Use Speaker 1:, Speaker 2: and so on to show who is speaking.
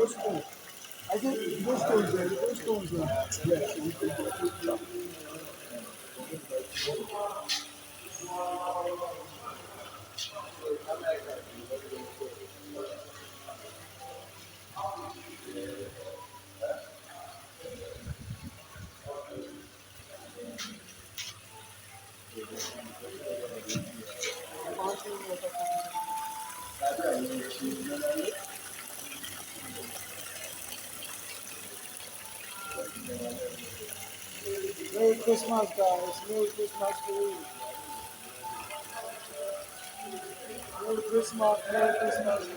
Speaker 1: those stones. I think those stones there, those stones there. Yes. Merry Christmas, guys. Merry Christmas to you. Merry Christmas. Merry Christmas.